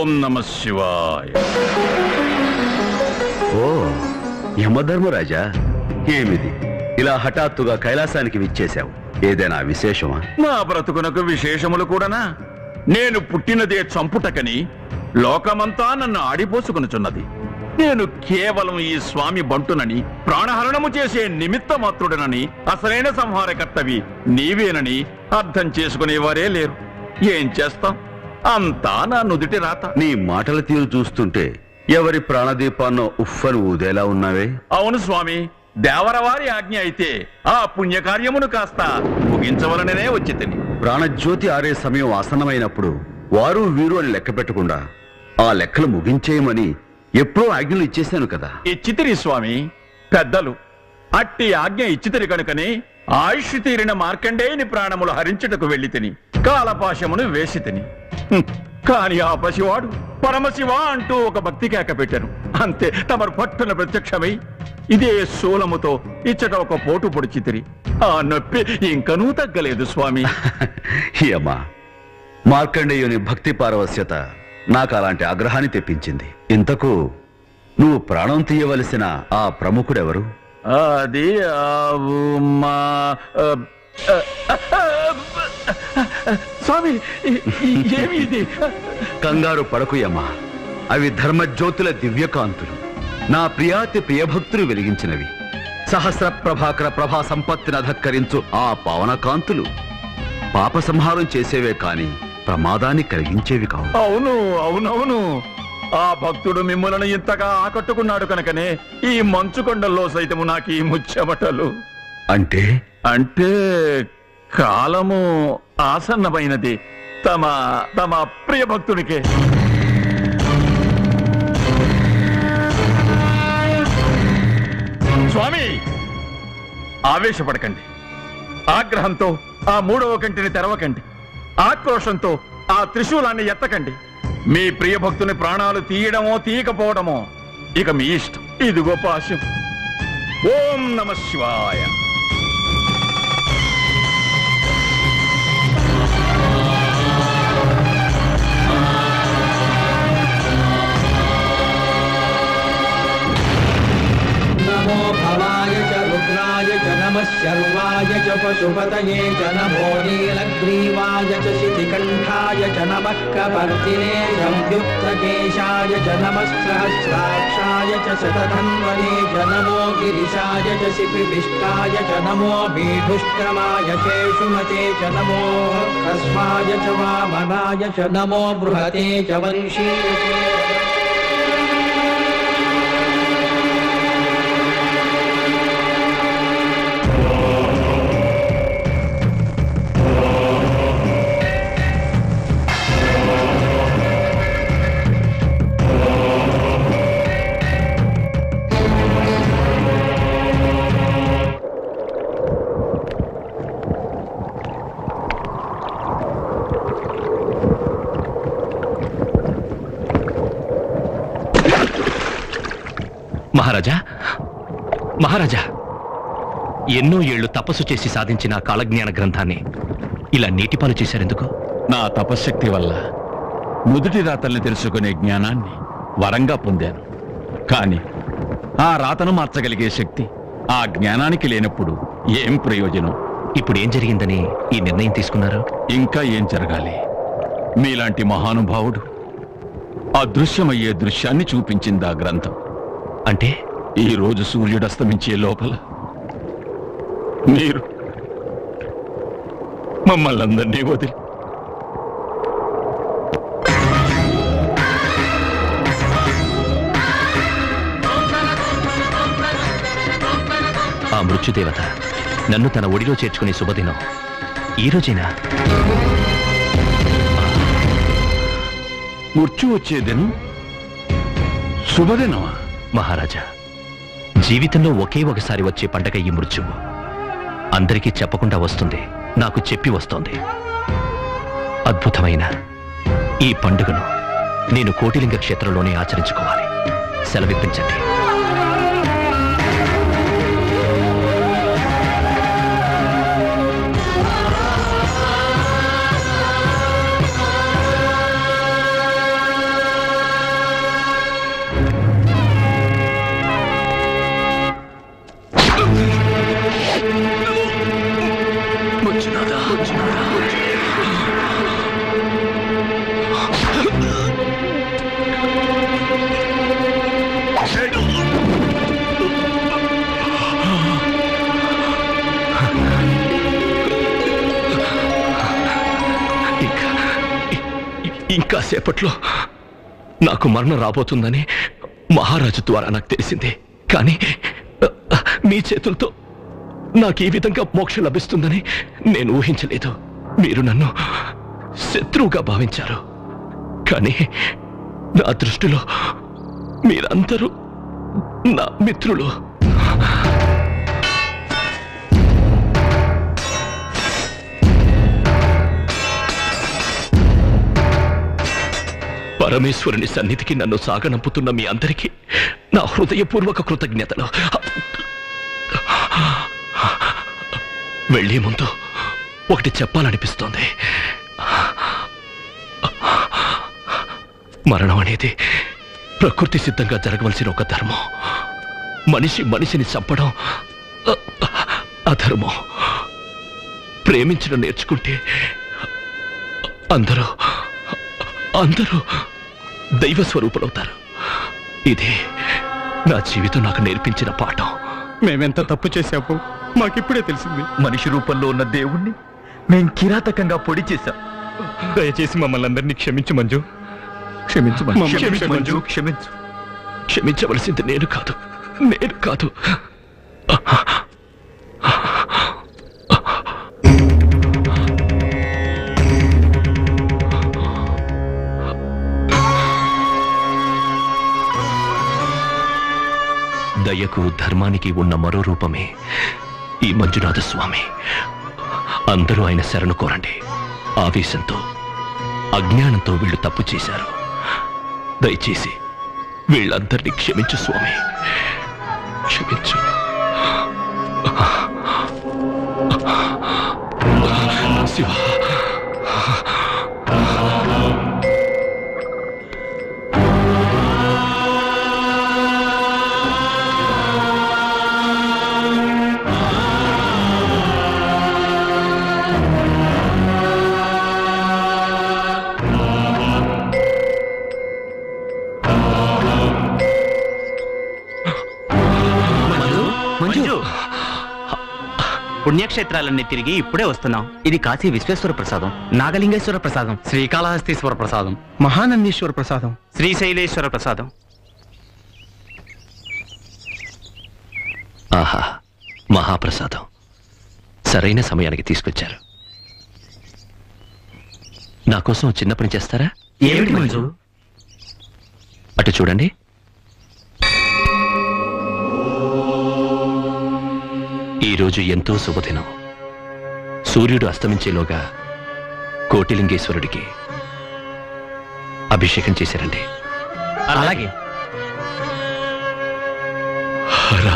ఓం నమ శివాయ. ఓ యమధర్మరాజా, ఏమిది ఇలా హఠాత్తుగా కైలాసానికి విచ్చేశావు? ఏదైనా విశేషమా? నా బ్రతుకునకు విశేషములు కూడానా? నేను పుట్టినదే చంపుటకని లోకమంతా నన్ను ఆడిపోసుకునుచున్నది. నేను కేవలం ఈ స్వామి బంటునని, ప్రాణహరణము చేసే నిమిత్త మాత్రుడనని, అసలైన సంహారకర్తవి నీవేనని అర్థం చేసుకునేవారే లేరు. ఏం చేస్తాం, అంతా నా నుదుటి రాత. నీ మాటల తీరు చూస్తుంటే ఎవరి ప్రాణదీపాన్నో ఉఫ్ఫను ఊదేలా ఉన్నావే. అవును స్వామి, దేవరవారి ఆజ్ఞ అయితే ఆ పుణ్యకార్యమును కాస్త ముగించవలననే వచ్చి తిని. ప్రాణజ్యోతి ఆరే సమయం ఆసన్నమైనప్పుడు వారు వీరు అని లెక్క పెట్టకుండా ఆ లెక్కలు ముగించేయమని ఎప్పుడో ఆజ్ఞలు ఇచ్చేశాను కదా. ఇచ్చితిరి స్వామి, పెద్దలు అట్టి ఆజ్ఞ ఇచ్చితిరి కనుకనే ఆయుష్ తీరిన మార్కండేయుని ప్రాణములు హరించుటకు వెళ్లి తిని కాలపాశమును వేసి తిని. కాని ఆ పసివాడు పరమశివ అంటూ ఒక భక్తి కేక పెట్టారు. అంతే, తమరు పట్టున ప్రత్యక్షమై ఇదే శూలముతో ఇచ్చట ఒక పోటు పొడిచితిరి. ఆ నొప్పి ఇంకనూ తగ్గలేదు స్వామి. అమ్మా, మార్కండేయుని భక్తి పారవస్యత నాకు అలాంటి ఆగ్రహాన్ని తెప్పించింది. ఇంతకు నువ్వు ప్రాణం తీయవలసిన ఆ ప్రముఖుడెవరు? అది మా స్వామి, ఏమి ఇది? కంగారు పడకుయమ్మా, అవి ధర్మజ్యోతుల దివ్యకాంతులు, నా ప్రియాతి ప్రియభక్తులు వెలిగించినవి. సహస్ర ప్రభాకర ప్రభా సంపత్తిని అధక్కరించు ఆ పావన కాంతులు పాప సంహారం చేసేవే కాని ప్రమాదాన్ని కలిగించేవి కావు. అవును అవునవును, ఆ భక్తుడు మిమ్మల్ని ఇంతగా ఆకట్టుకున్నాడు కనుకనే ఈ మంచు కొండల్లో సైతము నాకు ఈ ముచ్చెమటలు. అంటే అంటే కాలము ఆసన్నమైనది తమ తమ ప్రియ భక్తునికే. స్వామి, ఆవేశపడకండి. ఆగ్రహంతో ఆ మూడవ కంటిని తెరవకండి. ఆక్రోషంతో ఆ త్రిశూలాన్ని ఎత్తకండి. మీ ప్రియ భక్తుని ప్రాణాలు తీయడమో తీయకపోవడమో ఇక మీ ఇష్టం. ఇదిగో పాశం. ఓం నమ శివాయ. నమో భవాయ చ రుద్రాయ చ నమః శర్వాయ చ పశుపతయే చ నమో నీలగ్రీవాయ చ శితికంఠాయ చ నమః కపర్దినే సంయుక్తకేశాయ చ నమః సహస్రాక్షాయ చ శతధన్వనే చ నమో గిరిశాయ చ శిపివిష్టాయ చ నమో భీఢుష్ట్రమాయ కేశుమతే చ నమో హ్రస్వాయ చ వామనాయ చ నమో బృహతే చ వంశీయతే. మహారాజా, మహారాజా, ఎన్నో ఏళ్లు తపస్సు చేసి సాధించిన కాలజ్ఞాన గ్రంథాన్ని ఇలా నీటిపాలు చేశారెందుకు? నా తపశ్శక్తి వల్ల నుదుటి రాతల్ని తెలుసుకునే జ్ఞానాన్ని వరంగా పొందాను. కానీ ఆ రాతను మార్చగలిగే శక్తి ఆ జ్ఞానానికి లేనప్పుడు ఏం ప్రయోజనం? ఇప్పుడు ఏం జరిగిందని ఈ నిర్ణయం తీసుకున్నారు? ఇంకా ఏం జరగాలి? మీలాంటి మహానుభావుడు అదృశ్యమయ్యే దృశ్యాన్ని చూపించింది ఆ గ్రంథం. అంటే ఈ రోజు సూర్యుడు అస్తమించే లోపల మీరు మమ్మల్ని అందరినీ వదిలి ఆ మృత్యుదేవత నన్ను తన ఒడిలో చేర్చుకునే శుభదినం ఈ రోజేనా? మృత్యు వచ్చేదినం శుభదినమా? మహారాజా, జీవితంలో ఒకే ఒకసారి వచ్చే పండగ ఈ మృత్యువు. అందరికీ చెప్పకుండా వస్తుంది, నాకు చెప్పి వస్తోంది. అద్భుతమైన ఈ పండుగను నేను కోటిలింగ క్షేత్రంలోనే ఆచరించుకోవాలి. సెలవిప్పించండి. ఇంకా సేపట్లో నాకు మరణం రాబోతుందని మహారాజు ద్వారా నాకు తెలిసింది. కానీ మీ చేతులతో నాకు ఈ విధంగా మోక్షం లభిస్తుందని నేను ఊహించలేదు. మీరు నన్ను శత్రువుగా భావించారు, కానీ నా దృష్టిలో మీరందరూ నా మిత్రులు. పరమేశ్వరుని సన్నిధికి నన్ను సాగనంపుతున్న మీ అందరికీ నా హృదయపూర్వక కృతజ్ఞతలు. వెళ్లే ముందు ఒకటి చెప్పాలనిపిస్తోంది. మరణం అనేది ప్రకృతి సిద్ధంగా జరగవలసిన ఒక ధర్మం. మనిషి మనిషిని చంపడం అధర్మం. ప్రేమించడం నేర్చుకుంటే అందరూ దైవ స్వరూపులవుతారు. ఇదే నా జీవితం నాకు నేర్పించిన పాఠం. మేమెంత తప్పు చేశాము మాకిప్పుడే తెలిసింది. మనిషి రూపంలో ఉన్న దేవుణ్ణి మేం కిరాతకంగా పొడి చేశాం. దయచేసి మమ్మల్ని అందరినీ క్షమించు మంజు. క్షమించు మంజు, క్షమించు. క్షమించవలసింది నేను కాదు. దయకు ధర్మానికి ఉన్న మరో రూపమే ఈ మంజునాథ స్వామి. అందరూ ఆయన శరణు కోరండి. ఆవేశంతో అజ్ఞానంతో వీళ్ళు తప్పు చేశారు. దయచేసి వీళ్ళందరినీ క్షమించు స్వామి, క్షమించు. శివ, పుణ్యక్షేత్రాలన్నీ తిరిగి ఇప్పుడే వస్తున్నాం. ఇది కాశీ విశ్వేశ్వర ప్రసాదం, నాగలింగేశ్వర ప్రసాదం, శ్రీకాళహస్తీశ్వర ప్రసాదం, మహానందీశ్వర ప్రసాదం, శ్రీశైలేశ్వర ప్రసాదం. ఆహా, మహాప్రసాదం సరైన సమయానికి తీసుకొచ్చారు. నా కోసం చిన్న పని చేస్తారా? ఏమిటి మంజు? అటు చూడండి. ఈరోజు ఎంతో శుభదినం. సూర్యుడు అస్తమించేలోగా కోటిలింగేశ్వరుడికి అభిషేకం చేశారండి. అలాగే. హర